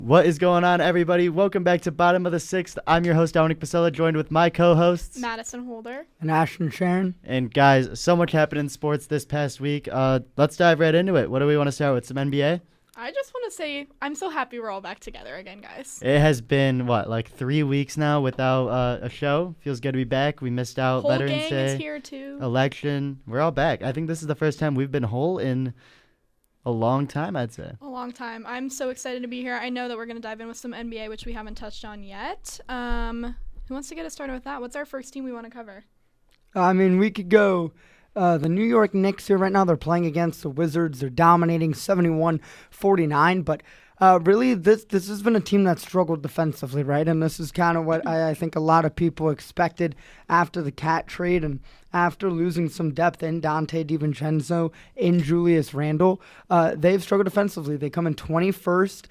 What is going on, everybody? Welcome back to Bottom of the Sixth. I'm your host, Dominic, Pasella, joined with my co-hosts, Madison Holder. And Ashton, Sharinn. And guys, so much happened in sports this past week. Let's dive right into it. What do we want to start with? Some NBA? I just want to say I'm so happy we're all back together again, guys. It has been, 3 weeks now without a show? Feels good to be back. We missed out Whole Veterans gang Day, is here too. election. We're all back. I think this is the first time we've been whole in a long time, I'd say. A long time. I'm so excited to be here. I know that we're going to dive in with some NBA, which we haven't touched on yet. Who wants to get us started with that? What's our first team we want to cover? We could go the New York Knicks here right now. They're playing against the Wizards. They're dominating 71-49. But really, this has been a team that struggled defensively, right? And this is kind of what I think a lot of people expected after the Cat trade and after losing some depth in Dante DiVincenzo, in Julius Randle. They've struggled defensively. They come in 21st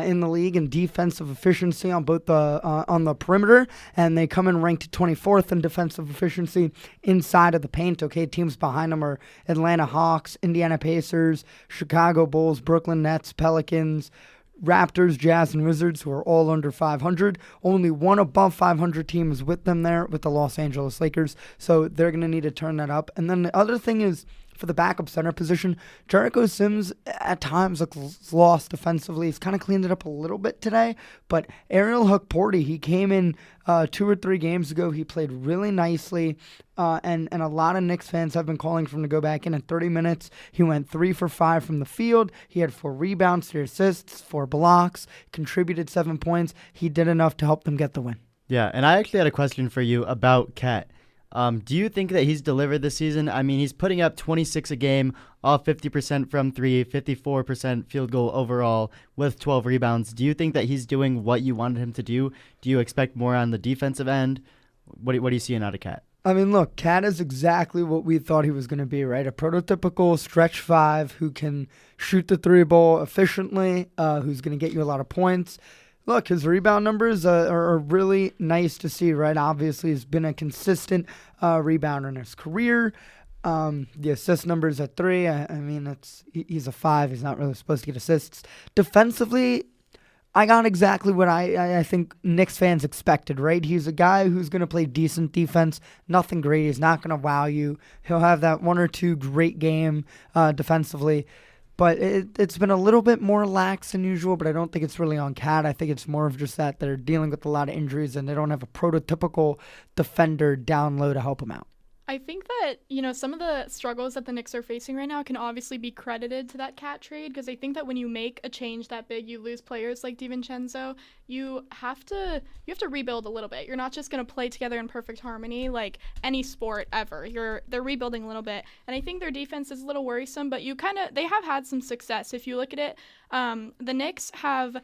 in the league in defensive efficiency on both on the perimeter, and they come in ranked 24th in defensive efficiency inside of the paint. Okay, teams behind them are Atlanta Hawks, Indiana Pacers, Chicago Bulls, Brooklyn Nets, Pelicans, Raptors, Jazz, and Wizards, who are all under 500. Only one above 500 team is with them there, with the Los Angeles Lakers. So they're going to need to turn that up. And then the other thing is, for the backup center position, Jericho Sims at times looks lost defensively. He's kind of cleaned it up a little bit today. But Ariel Hukporti, he came in 2 or 3 games ago. He played really nicely. And a lot of Knicks fans have been calling for him to go back in 30 minutes. He went 3 for 5 from the field. He had 4 rebounds, 3 assists, 4 blocks, contributed 7 points. He did enough to help them get the win. Yeah, and I actually had a question for you about Cat. Do you think that he's delivered this season? I mean, he's putting up 26 a game, all 50% from 3, 54% field goal overall with 12 rebounds. Do you think that he's doing what you wanted him to do? Do you expect more on the defensive end? What are you seeing out of Cat? I mean, look, Cat is exactly what we thought he was going to be, right? A prototypical stretch 5 who can shoot the 3-ball efficiently, who's going to get you a lot of points. Look, his rebound numbers are really nice to see, right? Obviously, he's been a consistent rebounder in his career. The assist numbers at 3. He's a 5. He's not really supposed to get assists. Defensively, I got exactly what I think Knicks fans expected, right? He's a guy who's going to play decent defense, nothing great. He's not going to wow you. He'll have that 1 or 2 great game defensively. But it's been a little bit more lax than usual, but I don't think it's really on Cat. I think it's more of just that they're dealing with a lot of injuries and they don't have a prototypical defender down low to help them out. I think that, some of the struggles that the Knicks are facing right now can obviously be credited to that Cat trade, because I think that when you make a change that big, you lose players like DiVincenzo, you have to rebuild a little bit. You're not just going to play together in perfect harmony like any sport ever. They're rebuilding a little bit, and I think their defense is a little worrisome, but they have had some success. If you look at it, the Knicks have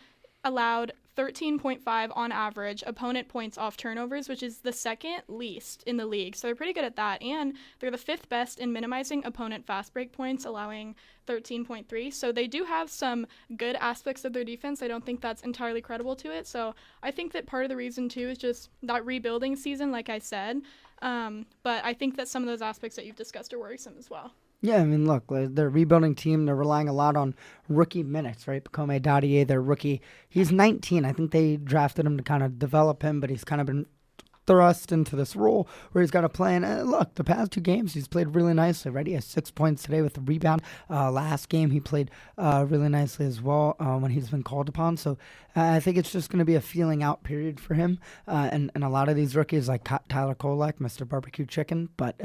allowed 13.5 on average opponent points off turnovers, which is the second least in the league. So they're pretty good at that. And they're the 5th best in minimizing opponent fast break points, allowing 13.3. So they do have some good aspects of their defense. I don't think that's entirely credible to it. So I think that part of the reason, too, is just that rebuilding season, like I said. But I think that some of those aspects that you've discussed are worrisome as well. Yeah, look, they're a rebuilding team. They're relying a lot on rookie minutes, right? Bakome Dadier, their rookie. He's 19. I think they drafted him to kind of develop him, but he's kind of been thrust into this role where he's got to play. And look, the past 2 games, he's played really nicely, right? He has 6 points today with a rebound. Last game, he played really nicely as well when he's been called upon. So I think it's just going to be a feeling out period for him. And a lot of these rookies, like Tyler Kolek, Mr. Barbecue Chicken. But,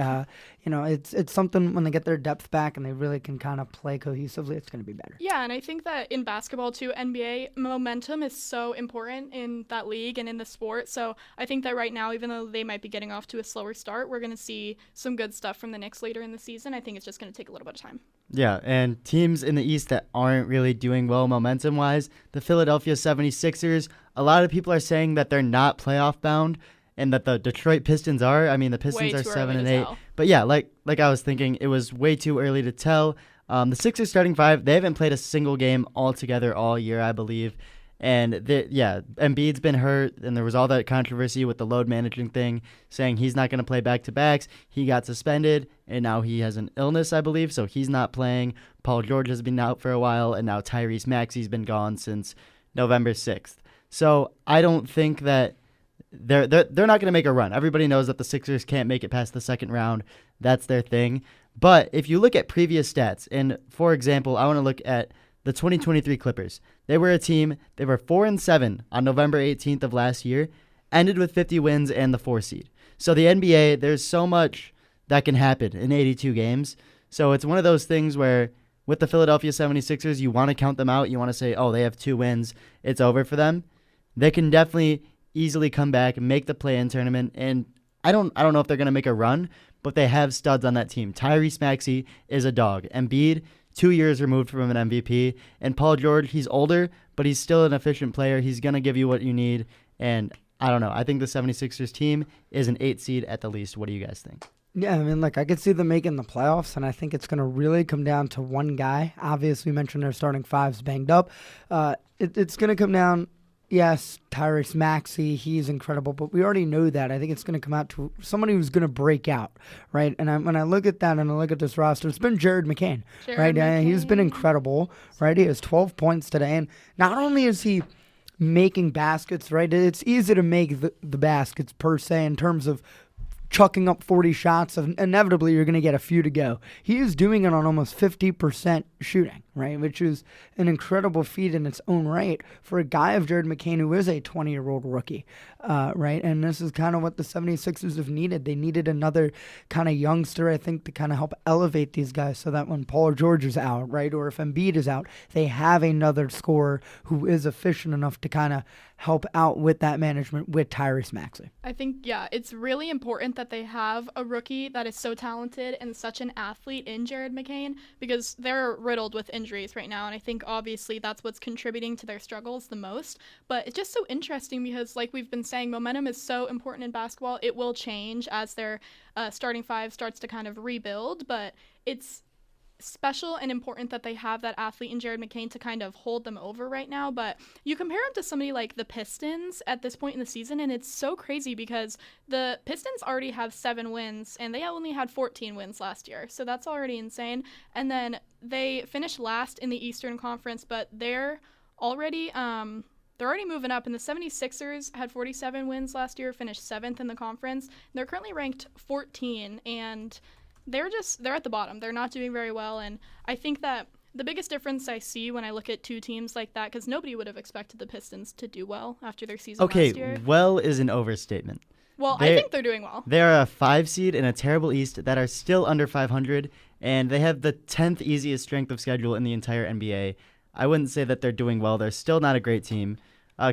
it's something when they get their depth back and they really can kind of play cohesively, it's going to be better. Yeah, and I think that in basketball, too, NBA momentum is so important in that league and in the sport. So I think that right now, even though they might be getting off to a slower start, we're going to see some good stuff from the Knicks later in the season. I think it's just going to take a little bit of time. Yeah, and teams in the East that aren't really doing well momentum-wise, the Philadelphia 76ers, a lot of people are saying that they're not playoff bound and that the Detroit Pistons are. I mean, the Pistons are 7-8. But yeah, like I was thinking, it was way too early to tell. The Sixers starting 5, they haven't played a single game altogether all year, I believe. And Embiid's been hurt, and there was all that controversy with the load managing thing, saying he's not going to play back-to-backs. He got suspended, and now he has an illness, I believe, so he's not playing. Paul George has been out for a while, and now Tyrese Maxey's been gone since November 6th. So I don't think that they're not going to make a run. Everybody knows that the Sixers can't make it past the second round. That's their thing. But if you look at previous stats, and for example, I want to look at the 2023 Clippers. They were a team, they were 4-7 on November 18th of last year, ended with 50 wins and the 4 seed. So the NBA, there's so much that can happen in 82 games. So it's one of those things where with the Philadelphia 76ers, you want to count them out. You want to say, oh, they have 2 wins. It's over for them. They can definitely easily come back and make the play-in tournament. And I don't know if they're going to make a run, but they have studs on that team. Tyrese Maxey is a dog. Embiid, 2 years removed from an MVP. And Paul George, he's older, but he's still an efficient player. He's going to give you what you need. And I don't know. I think the 76ers team is an 8 seed at the least. What do you guys think? Yeah, I mean, like, I could see them making the playoffs, and I think it's going to really come down to one guy. Obviously, we mentioned their starting five's banged up. It's going to come down, yes, Tyrese Maxey, he's incredible, but we already know that. I think it's going to come out to somebody who's going to break out, right? And when I look at that and I look at this roster, it's been Jared McCain, right? He's been incredible, right? He has 12 points today, and not only is he making baskets, right? It's easy to make the baskets per se in terms of chucking up 40 shots. Inevitably, you're going to get a few to go. He is doing it on almost 50% shooting, right? Which is an incredible feat in its own right for a guy of Jared McCain who is a 20-year-old rookie, right? And this is kind of what the 76ers have needed. They needed another kind of youngster, I think, to kind of help elevate these guys so that when Paul George is out, right, or if Embiid is out, they have another scorer who is efficient enough to kind of help out with that management with Tyrese Maxey. I think, yeah, it's really important that they have a rookie that is so talented and such an athlete in Jared McCain because they're riddled with injuries right now. And I think obviously that's what's contributing to their struggles the most. But it's just so interesting because, like we've been saying, momentum is so important in basketball. It will change as their starting five starts to kind of rebuild. But it's special and important that they have that athlete in Jared McCain to kind of hold them over right now. But you compare him to somebody like the Pistons at this point in the season, and it's so crazy because the Pistons already have 7 wins, and they only had 14 wins last year. So that's already insane. And then they finished last in the Eastern Conference, but they're already moving up, and the 76ers had 47 wins last year, finished 7th in the conference. They're currently ranked 14, and they're at the bottom. They're not doing very well, and I think that the biggest difference I see when I look at two teams like that, because nobody would have expected the Pistons to do well after their season last year. Okay, well is an overstatement. Well, I think they're doing well. They're a 5 seed in a terrible East that are still under 500, and they have the 10th easiest strength of schedule in the entire NBA. I wouldn't say that they're doing well. They're still not a great team.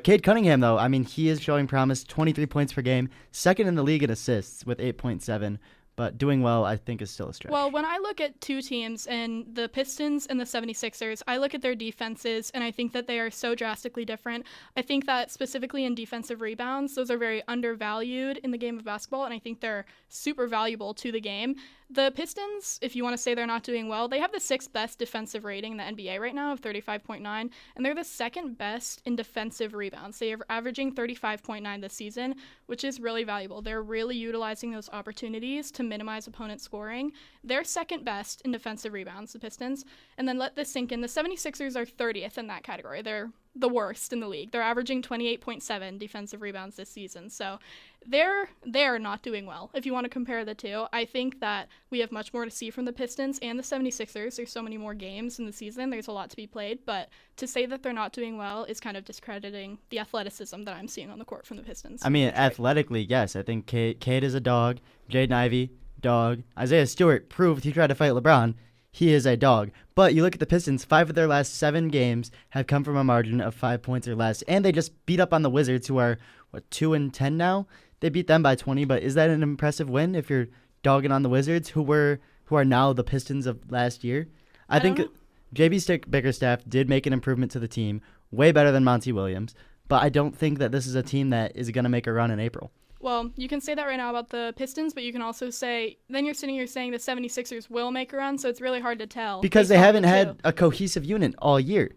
Cade Cunningham, though, I mean, he is showing promise, 23 points per game, second in the league in assists with 8.7. But doing well, I think, is still a stretch. Well, when I look at two teams, and the Pistons and the 76ers, I look at their defenses, and I think that they are so drastically different. I think that specifically in defensive rebounds, those are very undervalued in the game of basketball, and I think they're super valuable to the game. The Pistons, if you want to say they're not doing well, they have the 6th best defensive rating in the NBA right now of 35.9, and they're the 2nd best in defensive rebounds. They are averaging 35.9 this season, which is really valuable. They're really utilizing those opportunities to minimize opponent scoring. They're 2nd best in defensive rebounds, the Pistons. And then let this sink in. The 76ers are 30th in that category. They're the worst in the league. They're averaging 28.7 defensive rebounds this season. So they're not doing well. If you want to compare the two, I think that we have much more to see from the Pistons and the 76ers. There's so many more games in the season. There's a lot to be played. But to say that they're not doing well is kind of discrediting the athleticism that I'm seeing on the court from the Pistons. I mean, athletically, yes. I think Cade is a dog. Jaden Ivey, dog. Isaiah Stewart proved he tried to fight LeBron. He is a dog. But you look at the Pistons, 5 of their last 7 games have come from a margin of 5 points or less. And they just beat up on the Wizards, who are, 2-10 now? They beat them by 20, but is that an impressive win if you're dogging on the Wizards, who are now the Pistons of last year? I think JB Bickerstaff did make an improvement to the team, way better than Monty Williams, but I don't think that this is a team that is going to make a run in April. Well, you can say that right now about the Pistons, but you can also say, then you're sitting here saying the 76ers will make a run, so it's really hard to tell. Because they haven't had a cohesive unit all year.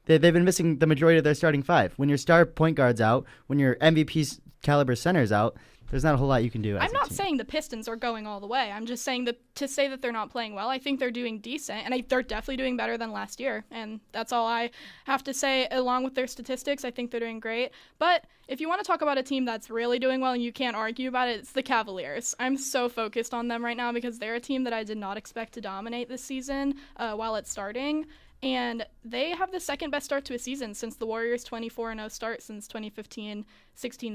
They've been missing the majority of their starting 5. When your star point guard's out, when your MVP caliber center's out, there's not a whole lot you can do. I'm not saying the Pistons are going all the way. I'm just saying that to say that they're not playing well, I think they're doing decent, and they're definitely doing better than last year. And that's all I have to say. Along with their statistics, I think they're doing great. But if you want to talk about a team that's really doing well and you can't argue about it, it's the Cavaliers. I'm so focused on them right now because they're a team that I did not expect to dominate this season while it's starting. And they have the second best start to a season since the Warriors' 24-0 start since 2015-16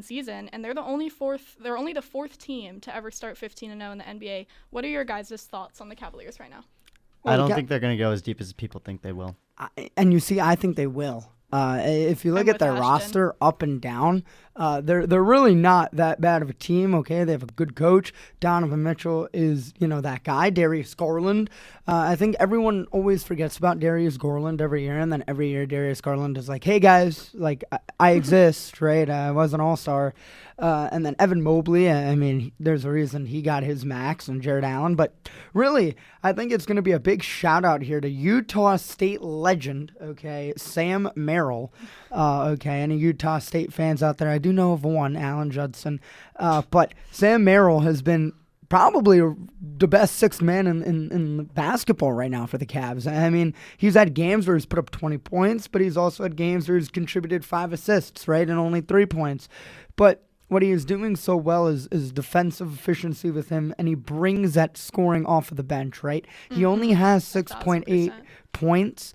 season, and they're only the fourth team to ever start 15-0 in the NBA. What are your guys' thoughts on the Cavaliers right now? I don't think they're going to go as deep as people think they will. I think they will. If you look at their Ashton. roster up and down, they're really not that bad of a team. Okay, they have a good coach. Donovan Mitchell is that guy. Darius Garland. I think everyone always forgets about Darius Garland every year, and then every year Darius Garland is like, "Hey guys, like I exist, right? I was an all-star." And then Evan Mobley. I mean, there's a reason he got his max, and Jared Allen. But really, I think it's going to be a big shout out here to Utah State legend. Okay, Sam Merrill. Any Utah State fans out there? I do know of one, Alan Judson. But Sam Merrill has been probably the best sixth man in basketball right now for the Cavs. I mean, he's had games where he's put up 20 points, but he's also had games where he's contributed 5 assists, right, and only 3 points. But what he is doing so well is defensive efficiency with him, and he brings that scoring off of the bench, right? Mm-hmm. He only has 6.8 points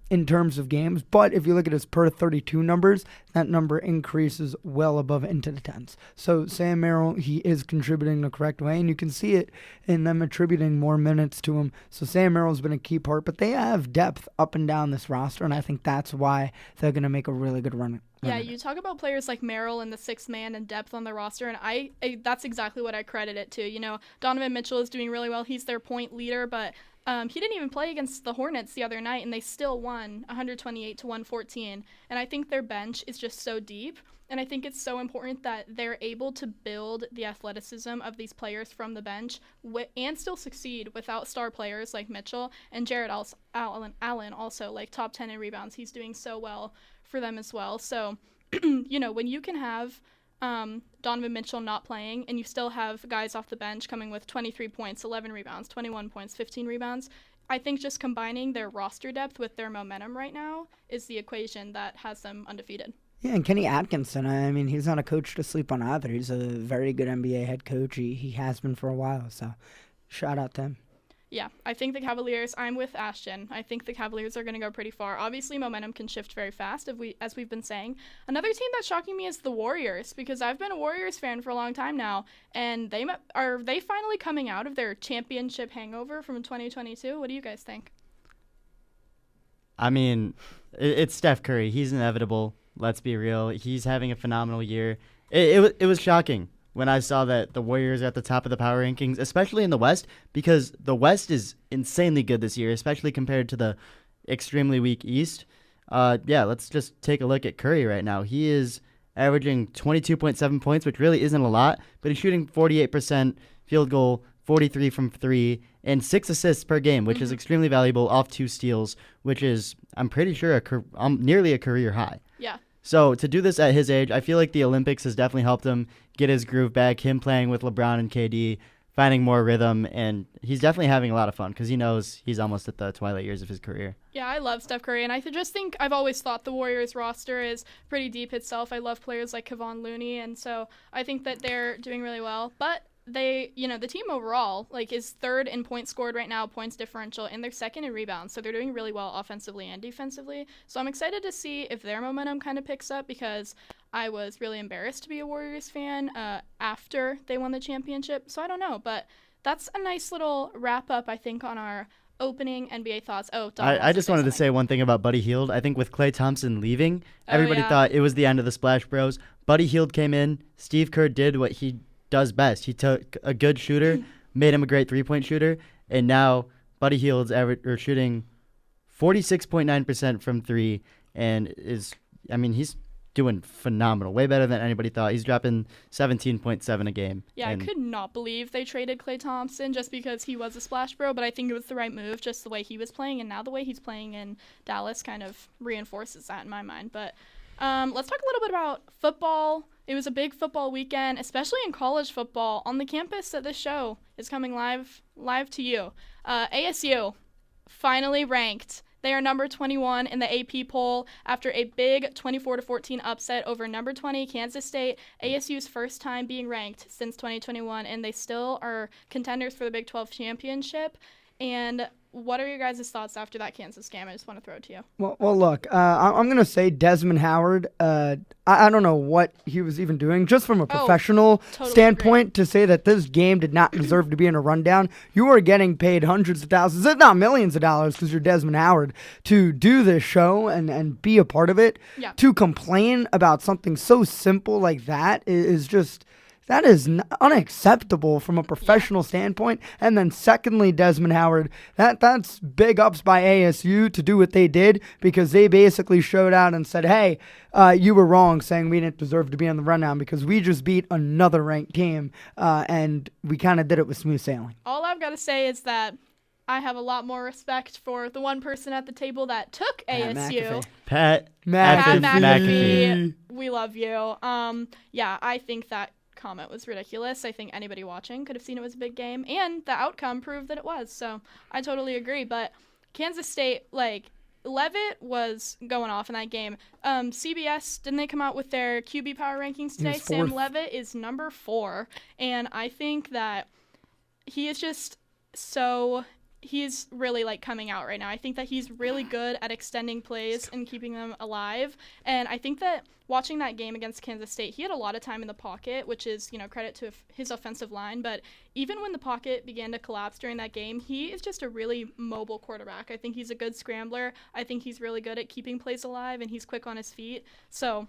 in terms of games, but if you look at his per 32 numbers, that number increases well above into the tens. So Sam Merrill, he is contributing the correct way, and you can see it in them attributing more minutes to him. So Sam Merrill's been a key part, but they have depth up and down this roster, and I think that's why they're going to make a really good run. Yeah, you talk about players like Merrill and the sixth man and depth on the roster, and I that's exactly what I credit it to. Donovan Mitchell is doing really well. He's their point leader, but he didn't even play against the Hornets the other night, and they still won 128-114. And I think their bench is just so deep, and I think it's so important that they're able to build the athleticism of these players from the bench and still succeed without star players like Mitchell and Jared Allen also, like top 10 in rebounds. He's doing so well for them as well. So, when you can have Donovan Mitchell not playing and you still have guys off the bench coming with 23 points, 11 rebounds, 21 points, 15 rebounds, I think just combining their roster depth with their momentum right now is the equation that has them undefeated. Yeah, and Kenny Atkinson, I mean, he's not a coach to sleep on either. He's a very good NBA head coach. He has been for a while, so shout out to him. Yeah, I think the Cavaliers, I'm with Ashton. I think the Cavaliers are going to go pretty far. Obviously, momentum can shift very fast, as we've been saying. Another team that's shocking me is the Warriors, because I've been a Warriors fan for a long time now, and are they finally coming out of their championship hangover from 2022? What do you guys think? I mean, it's Steph Curry. He's inevitable. Let's be real. He's having a phenomenal year. It was shocking when I saw that the Warriors are at the top of the power rankings, especially in the West, because the West is insanely good this year, especially compared to the extremely weak East. Let's just take a look at Curry right now. He is averaging 22.7 points, which really isn't a lot, but he's shooting 48% field goal, 43 from 3, and 6 assists per game, which is extremely valuable off 2 steals, which is, I'm pretty sure, nearly a career high. Yeah. So to do this at his age, I feel like the Olympics has definitely helped him get his groove back, him playing with LeBron and KD, finding more rhythm, and he's definitely having a lot of fun because he knows he's almost at the twilight years of his career. Yeah, I love Steph Curry, and I just think I've always thought the Warriors roster is pretty deep itself. I love players like Kevon Looney, and so I think that they're doing really well. But they, the team overall, is third in points scored right now, points differential, and they're second in rebounds. So they're doing really well offensively and defensively. So I'm excited to see if their momentum kind of picks up, because I was really embarrassed to be a Warriors fan after they won the championship. So I don't know, but that's a nice little wrap up, I think, on our opening NBA thoughts. I just wanted to say one thing about Buddy Hield. I think with Klay Thompson leaving, everybody thought it was the end of the Splash Bros. Buddy Hield came in. Steve Kerr did what he does best. He took a good shooter, made him a great three-point shooter, and now Buddy Hield's shooting 46.9% from 3, and he's doing phenomenal, way better than anybody thought. He's dropping 17.7 a game. Yeah, I could not believe they traded Klay Thompson just because he was a Splash Bro, but I think it was the right move, just the way he was playing, and now the way he's playing in Dallas kind of reinforces that in my mind. But let's talk a little bit about football. It was a big football weekend, especially in college football. On the campus that this show is coming live to you. ASU finally ranked. They are number 21 in the AP poll after a big 24-14 upset over number 20 Kansas State. ASU's first time being ranked since 2021, and they still are contenders for the Big 12 championship. And what are your guys' thoughts after that Kansas game? I just want to throw it to you. Well, look, I'm going to say Desmond Howard, I don't know what he was even doing, just from a professional standpoint, to say that this game did not deserve to be in a rundown. You are getting paid hundreds of thousands, if not millions of dollars, because you're Desmond Howard, to do this show and be a part of it. Yeah. To complain about something so simple like that is just... That is unacceptable from a professional standpoint. And then secondly, Desmond Howard, that's big ups by ASU to do what they did, because they basically showed out and said, hey, you were wrong saying we didn't deserve to be on the rundown, because we just beat another ranked team, and we kind of did it with smooth sailing. All I've got to say is that I have a lot more respect for the one person at the table that took ASU. Pat McAfee. We love you. Yeah, I think that comment was ridiculous. I think anybody watching could have seen it was a big game, and the outcome proved that it was. So I totally agree. But Kansas State, Levitt was going off in that game. CBS, didn't they come out with their QB power rankings today? Sam Levitt is number 4, and I think that he is just he's really coming out right now. I think that he's really good at extending plays and keeping them alive. And I think that watching that game against Kansas State, he had a lot of time in the pocket, which is, credit to his offensive line. But even when the pocket began to collapse during that game, he is just a really mobile quarterback. I think he's a good scrambler. I think he's really good at keeping plays alive, and he's quick on his feet. So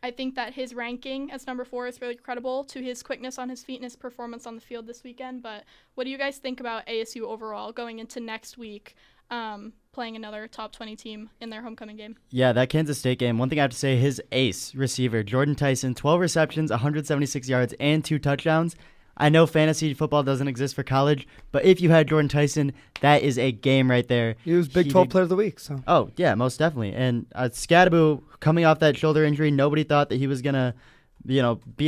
I think that his ranking as number 4 is really credible to his quickness on his feet and his performance on the field this weekend. But what do you guys think about ASU overall going into next week, playing another top 20 team in their homecoming game? Yeah, that Kansas State game, one thing I have to say, his ace receiver, Jordan Tyson, 12 receptions, 176 yards, and 2 touchdowns. I know fantasy football doesn't exist for college, but if you had Jordan Tyson, that is a game right there. He was Big 12 Player of the Week. So. Oh, yeah, most definitely. And Scadaboo, coming off that shoulder injury, nobody thought that he was going to, be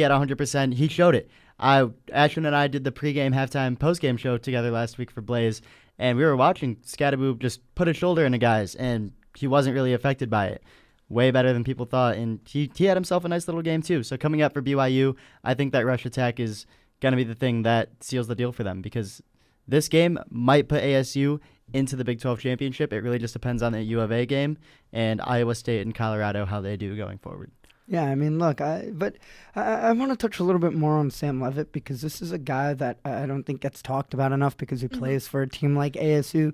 at 100%. He showed it. Ashton and I did the pregame, halftime, postgame show together last week for Blaze, and we were watching Scadaboo just put a shoulder in the guys, and he wasn't really affected by it. Way better than people thought, and he had himself a nice little game too. So coming up for BYU, I think that rush attack is going to be the thing that seals the deal for them, because this game might put ASU into the Big 12 championship. It really just depends on the U of A game and Iowa State and Colorado, how they do going forward. Yeah, I mean, look, I want to touch a little bit more on Sam Levitt, because this is a guy that I don't think gets talked about enough, because he plays for a team like ASU.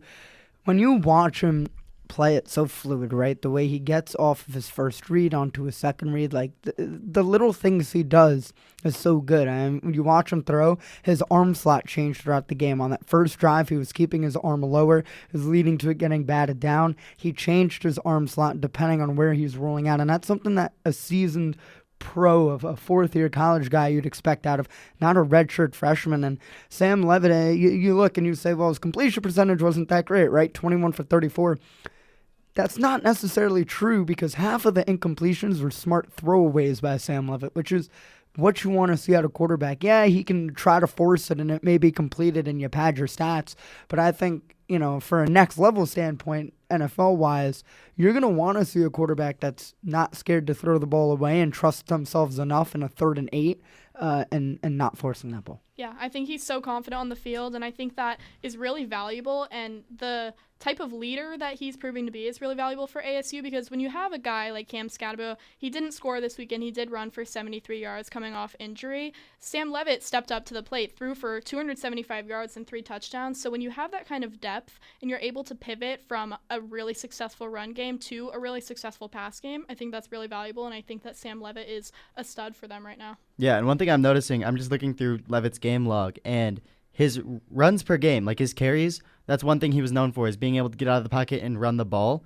When you watch him play, it so fluid, right? The way he gets off of his first read onto his second read, the little things he does is so good. When you watch him throw, his arm slot changed throughout the game. On that first drive, he was keeping his arm lower, is leading to it getting batted down. He changed his arm slot depending on where he's rolling out, and that's something that a seasoned pro of a fourth-year college guy you'd expect out of not a redshirt freshman. And Sam Levitt, you look and you say, well, his completion percentage wasn't that great, right? 21 for 34. That's not necessarily true, because half of the incompletions were smart throwaways by Sam Levitt, which is what you want to see out of quarterback. Yeah, he can try to force it and it may be completed and you pad your stats, but I think, for a next level standpoint, NFL-wise, you're going to want to see a quarterback that's not scared to throw the ball away and trust themselves enough in a 3rd and 8 and not forcing that ball. Yeah, I think he's so confident on the field, and I think that is really valuable, and the type of leader that he's proving to be is really valuable for ASU, because when you have a guy like Cam Scadaboo, he didn't score this weekend. He did run for 73 yards coming off injury. Sam Levitt stepped up to the plate, threw for 275 yards and 3 touchdowns. So when you have that kind of depth and you're able to pivot from a really successful run game to a really successful pass game, I think that's really valuable, and I think that Sam Levitt is a stud for them right now. Yeah, and one thing I'm noticing, I'm just looking through Levitt's game log, and his runs per game, his carries, that's one thing he was known for, is being able to get out of the pocket and run the ball.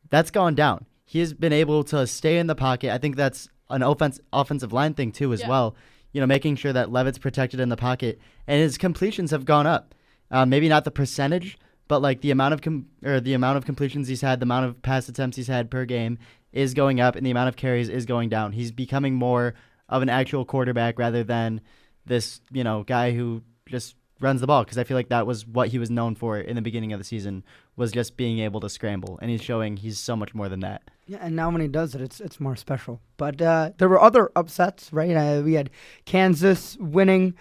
That's gone down. He has been able to stay in the pocket. I think that's an offensive line thing too as well. Making sure that Levitt's protected in the pocket, and his completions have gone up. Maybe not the percentage, but the amount of completions he's had, the amount of pass attempts he's had per game is going up, and the amount of carries is going down. He's becoming more of an actual quarterback rather than this, guy who just runs the ball, because I feel like that was what he was known for in the beginning of the season, was just being able to scramble, and he's showing he's so much more than that. Yeah, and now when he does it, it's more special. But there were other upsets, right? We had Kansas winning,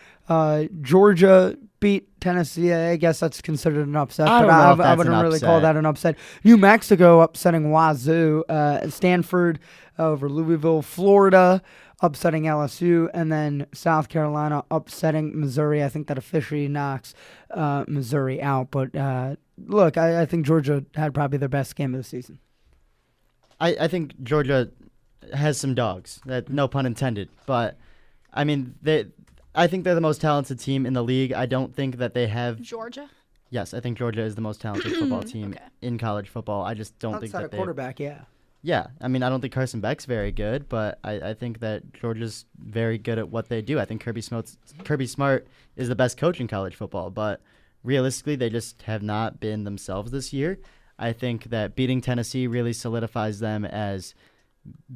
Georgia beat Tennessee. I guess that's considered an upset, I but don't know if I that's wouldn't an really upset. call that an upset. New Mexico upsetting Wazoo, Stanford over Louisville, Florida upsetting LSU, and then South Carolina upsetting Missouri. I think that officially knocks Missouri out. But look, I think Georgia had probably their best game of the season. I think Georgia has some dogs, no pun intended, but I mean, I think they're the most talented team in the league. I don't think that they have... Georgia? Yes, I think Georgia is the most talented football team Okay. in college football. I just don't think Outside that of they... quarterback, yeah. Yeah, I mean, I don't think Carson Beck's very good, but I think that Georgia's very good at what they do. I think Kirby Smart is the best coach in college football, but realistically, they just have not been themselves this year. I think that beating Tennessee really solidifies them as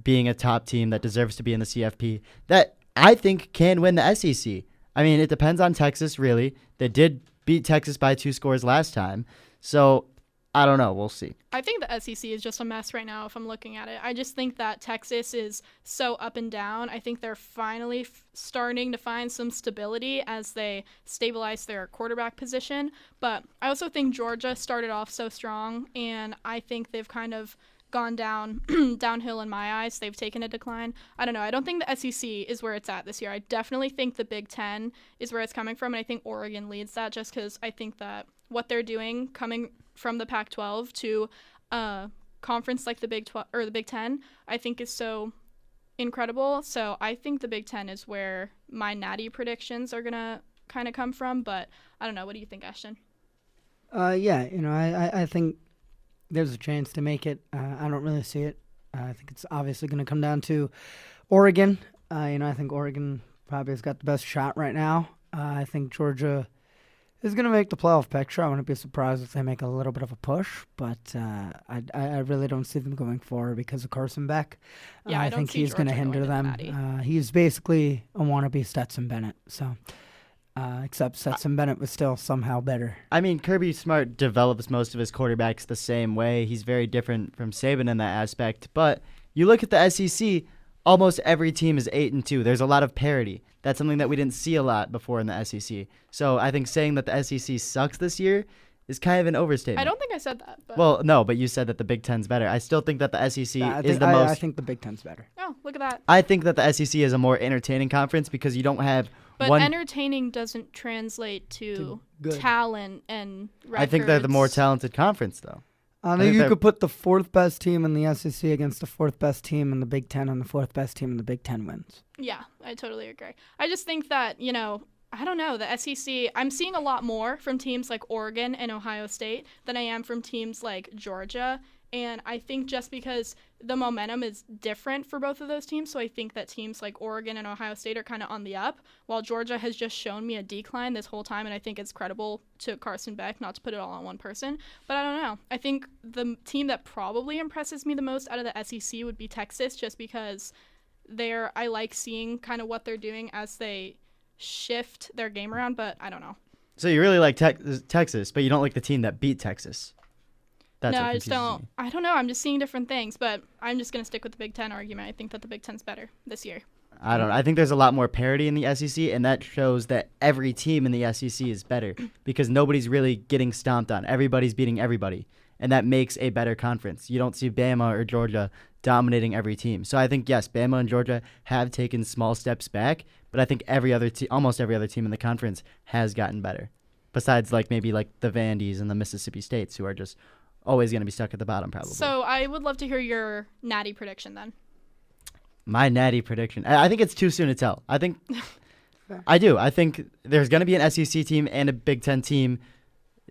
being a top team that deserves to be in the CFP, that I think can win the SEC. I mean, it depends on Texas, really. They did beat Texas by 2 scores last time, so I don't know. We'll see. I think the SEC is just a mess right now if I'm looking at it. I just think that Texas is so up and down. I think they're finally starting to find some stability as they stabilize their quarterback position. But I also think Georgia started off so strong, and I think they've kind of gone downhill in my eyes. They've taken a decline. I don't know. I don't think the SEC is where it's at this year. I definitely think the Big Ten is where it's coming from, and I think Oregon leads that just because I think that what they're doing coming from the Pac-12 to a conference like the Big 12 or the Big Ten, I think is so incredible. So I think the Big Ten is where my natty predictions are gonna kind of come from. But I don't know. What do you think, Ashton? Yeah, I think there's a chance to make it. I don't really see it. I think it's obviously going to come down to Oregon. I think Oregon probably has got the best shot right now. I think Georgia is going to make the playoff picture. I wouldn't be surprised if they make a little bit of a push, but I really don't see them going forward because of Carson Beck. Yeah, I don't think see he's going to Georgia hinder going to them. Natty. He's basically a wannabe Stetson Bennett, so except Stetson Bennett was still somehow better. I mean, Kirby Smart develops most of his quarterbacks the same way. He's very different from Saban in that aspect. But you look at the SEC, almost every team is 8-2. There's a lot of parity. That's something that we didn't see a lot before in the SEC. So I think saying that the SEC sucks this year is kind of an overstatement. I don't think I said that. But Well, no, but you said that the Big Ten's better. I still think that the SEC I is the most... I think the Big Ten's better. oh, look at that. I think that the SEC is a more entertaining conference because you don't have But one... entertaining doesn't translate to good. talent and records. I think they're the more talented conference, though. I think think you they're- could put the 4th best team in the SEC against the 4th best team in the Big Ten, and the 4th best team in the Big Ten wins. Yeah, I totally agree. I just think that, I don't know, the SEC, I'm seeing a lot more from teams like Oregon and Ohio State than I am from teams like Georgia. And I think just because the momentum is different for both of those teams, so I think that teams like Oregon and Ohio State are kind of on the up, while Georgia has just shown me a decline this whole time, and I think it's credible to Carson Beck not to put it all on one person. But I don't know. I think the team that probably impresses me the most out of the SEC would be Texas, just because I like seeing kind of what they're doing as they shift their game around, but I don't know. So you really like Texas, but you don't like the team that beat Texas. That's No, what I just confuses don't. me. I don't know. I'm just seeing different things, but I'm just going to stick with the Big Ten argument. I think that the Big Ten's better this year. I don't know. I think there's a lot more parity in the SEC, and that shows that every team in the SEC is better because nobody's really getting stomped on. Everybody's beating everybody, and that makes a better conference. You don't see Bama or Georgia dominating every team. So I think, yes, Bama and Georgia have taken small steps back, but I think almost every other team in the conference has gotten better, besides maybe the Vandy's and the Mississippi States, who are just always going to be stuck at the bottom probably. So I would love to hear your natty prediction then. My natty prediction. I think it's too soon to tell. I think I do. I think there's going to be an SEC team and a Big Ten team,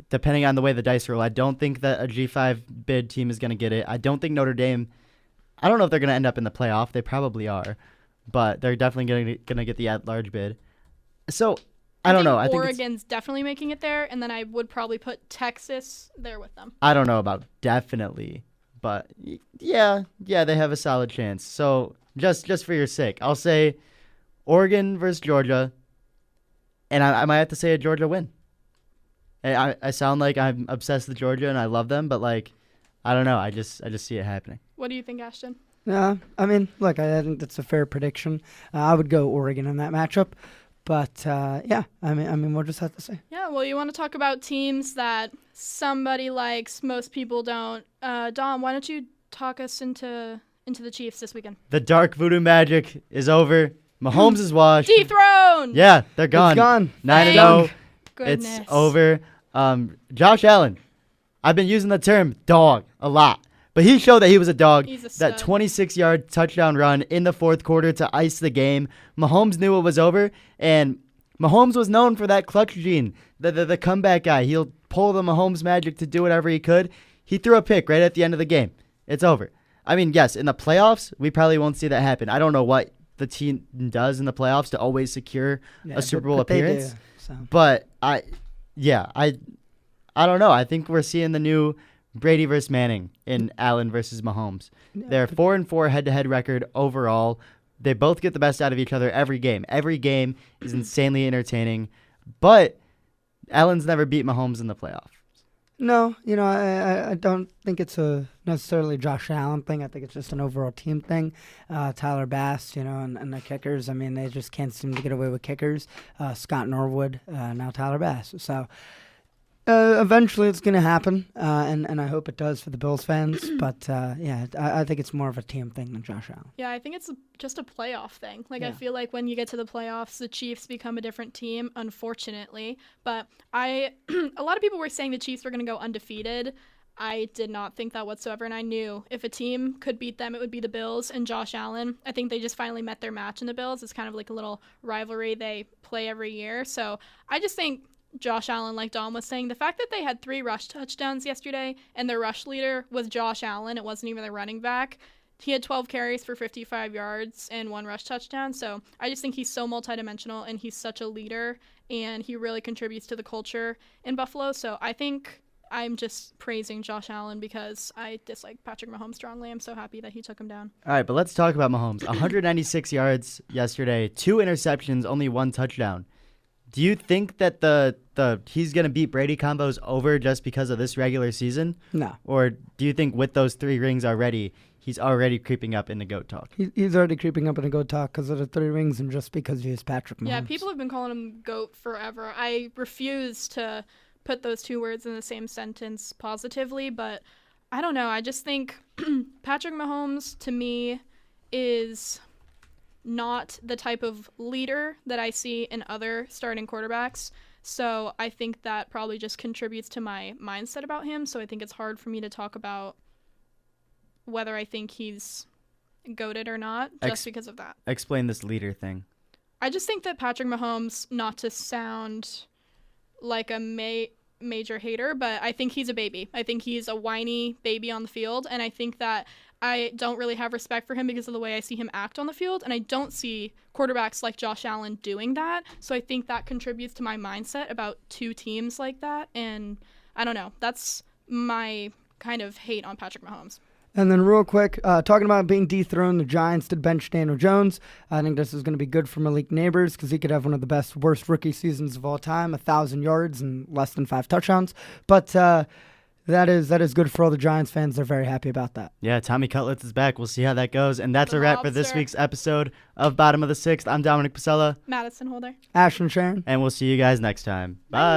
depending on the way the dice roll. I don't think that a G5 bid team is going to get it. I don't think Notre Dame. I don't know if they're going to end up in the playoff. They probably are, but they're definitely going to get the at-large bid. So I don't know. I think Oregon's definitely making it there, and then I would probably put Texas there with them. I don't know about definitely, but yeah, they have a solid chance. So just for your sake, I'll say Oregon versus Georgia, and I might have to say a Georgia win. I sound like I'm obsessed with Georgia and I love them, but like, I don't know. I just see it happening. What do you think, Ashton? Yeah, I mean, look, I think that's a fair prediction. I would go Oregon in that matchup, but yeah, I mean, we'll just have to see. Yeah, well, you want to talk about teams that somebody likes, most people don't. Dom, why don't you talk us into the Chiefs this weekend? The dark voodoo magic is over. Mahomes is washed. Dethroned! Yeah, they're gone. It's gone. 9-0. Goodness. It's over. Josh Allen. I've been using the term dog a lot, but he showed that he was a dog. He's a That stud. 26-yard touchdown run in the fourth quarter to ice the game. Mahomes knew it was over, and Mahomes was known for that clutch gene, the comeback guy. He'll pull the Mahomes magic to do whatever he could. He threw a pick right at the end of the game. It's over. I mean, yes, in the playoffs, we probably won't see that happen. I don't know what the team does in the playoffs to always secure a Super Bowl appearance. But I don't know. I think we're seeing the new Brady versus Manning in Allen versus Mahomes. They're 4-4 head-to-head record overall. They both get the best out of each other every game. Every game is insanely entertaining. But Allen's never beat Mahomes in the playoffs. No, I don't think it's a necessarily Josh Allen thing. I think it's just an overall team thing. Tyler Bass, and the kickers. I mean, they just can't seem to get away with kickers. Scott Norwood, now Tyler Bass. So eventually it's going to happen, and I hope it does for the Bills fans. But, yeah, I think it's more of a team thing than Josh Allen. Yeah, I think it's just a playoff thing. Like, Yeah. I feel like when you get to the playoffs, the Chiefs become a different team, unfortunately. But a lot of people were saying the Chiefs were going to go undefeated. I did not think that whatsoever, and I knew if a team could beat them, it would be the Bills and Josh Allen. I think they just finally met their match in the Bills. It's kind of like a little rivalry they play every year. So I just think Josh Allen, like Dom was saying, the fact that they had 3 rush touchdowns yesterday and their rush leader was Josh Allen, it wasn't even the running back. He had 12 carries for 55 yards and 1 rush touchdown. So I just think he's so multidimensional and he's such a leader and he really contributes to the culture in Buffalo. So I think I'm just praising Josh Allen because I dislike Patrick Mahomes strongly. I'm so happy that he took him down. All right, but let's talk about Mahomes. 196 yards yesterday, 2 interceptions, only 1 touchdown. Do you think that the he's going to beat Brady combo is over just because of this regular season? No. Or do you think with those 3 rings already, he's already creeping up in the GOAT talk? He's already creeping up in a GOAT talk because of the 3 rings and just because he is Patrick Mahomes. Yeah, people have been calling him GOAT forever. I refuse to put those 2 words in the same sentence positively, but I don't know. I just think Patrick Mahomes, to me, is not the type of leader that I see in other starting quarterbacks. So I think that probably just contributes to my mindset about him. So I think it's hard for me to talk about whether I think he's GOATed or not just because of that. Explain this leader thing. I just think that Patrick Mahomes, not to sound like a major hater, but I think he's a baby. I think he's a whiny baby on the field, and I think that I don't really have respect for him because of the way I see him act on the field, and I don't see quarterbacks like Josh Allen doing that. So I think that contributes to my mindset about 2 teams like that, and I don't know. That's my kind of hate on Patrick Mahomes. And then real quick, talking about being dethroned, the Giants did bench Daniel Jones. I think this is going to be good for Malik Neighbors because he could have one of the worst rookie seasons of all time, 1,000 yards and less than 5 touchdowns. But that is good for all the Giants fans. They're very happy about that. Yeah, Tommy Cutlets is back. We'll see how that goes. And that's The a wrap for this lobster. week's episode of Bottom of the Sixth. I'm Dominic Pasella. Madison Holder. Ashton, Sharinn. And we'll see you guys next time. Bye.